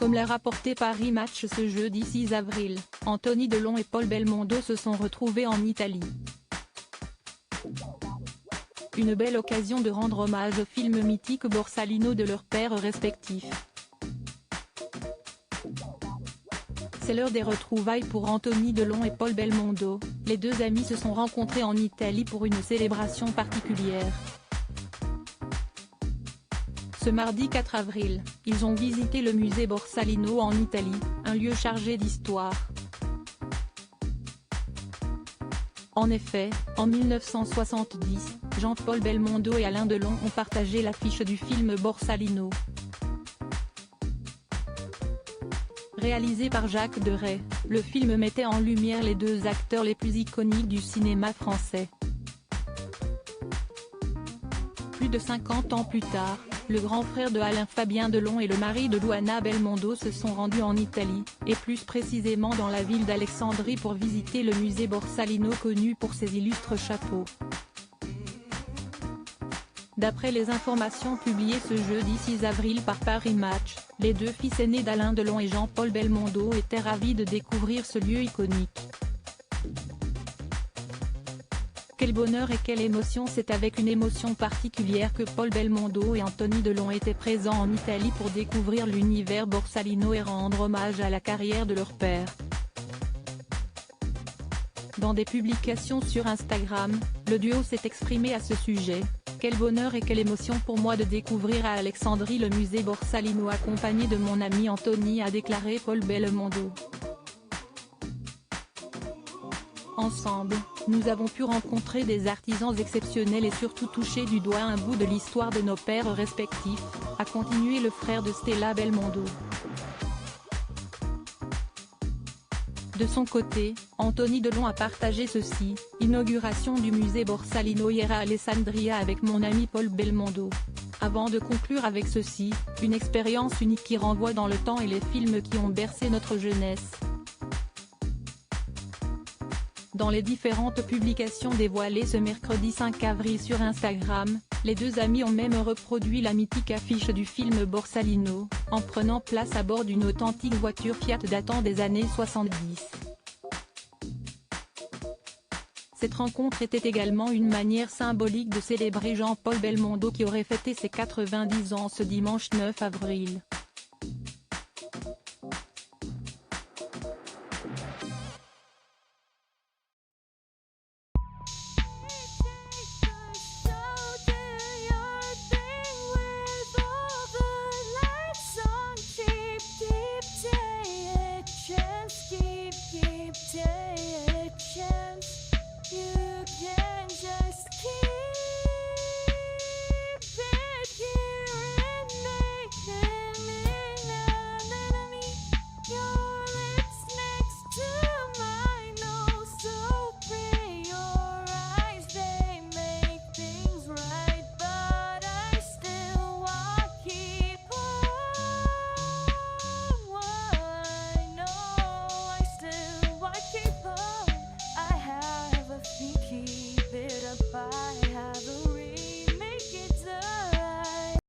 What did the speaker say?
Comme l'a rapporté Paris Match ce jeudi 6 avril, Anthony Delon et Paul Belmondo se sont retrouvés en Italie. Une belle occasion de rendre hommage au film mythique Borsalino de leurs pères respectifs. C'est l'heure des retrouvailles pour Anthony Delon et Paul Belmondo. Les deux amis se sont rencontrés en Italie pour une célébration particulière. Ce mardi 4 avril, ils ont visité le musée Borsalino en Italie, un lieu chargé d'histoire. En effet, en 1970, Jean-Paul Belmondo et Alain Delon ont partagé l'affiche du film Borsalino. Réalisé par Jacques Deray, le film mettait en lumière les deux acteurs les plus iconiques du cinéma français. Plus de 50 ans plus tard, le grand frère de Alain, Fabien Delon, et le mari de Luana Belmondo se sont rendus en Italie, et plus précisément dans la ville d'Alexandrie pour visiter le musée Borsalino connu pour ses illustres chapeaux. D'après les informations publiées ce jeudi 6 avril par Paris Match, les deux fils aînés d'Alain Delon et Jean-Paul Belmondo étaient ravis de découvrir ce lieu iconique. Quel bonheur et quelle émotion! C'est avec une émotion particulière que Paul Belmondo et Anthony Delon étaient présents en Italie pour découvrir l'univers Borsalino et rendre hommage à la carrière de leur père. Dans des publications sur Instagram, le duo s'est exprimé à ce sujet. Quel bonheur et quelle émotion pour moi de découvrir à Alexandrie le musée Borsalino accompagné de mon ami Anthony, a déclaré Paul Belmondo. Ensemble, nous avons pu rencontrer des artisans exceptionnels et surtout toucher du doigt un bout de l'histoire de nos pères respectifs, a continué le frère de Stella Belmondo. De son côté, Anthony Delon a partagé ceci: inauguration du musée Borsalino hier à Alessandria avec mon ami Paul Belmondo. Avant de conclure avec ceci, une expérience unique qui renvoie dans le temps et les films qui ont bercé notre jeunesse. Dans les différentes publications dévoilées ce mercredi 5 avril sur Instagram, les deux amis ont même reproduit la mythique affiche du film Borsalino, en prenant place à bord d'une authentique voiture Fiat datant des années 70. Cette rencontre était également une manière symbolique de célébrer Jean-Paul Belmondo qui aurait fêté ses 90 ans ce dimanche 9 avril.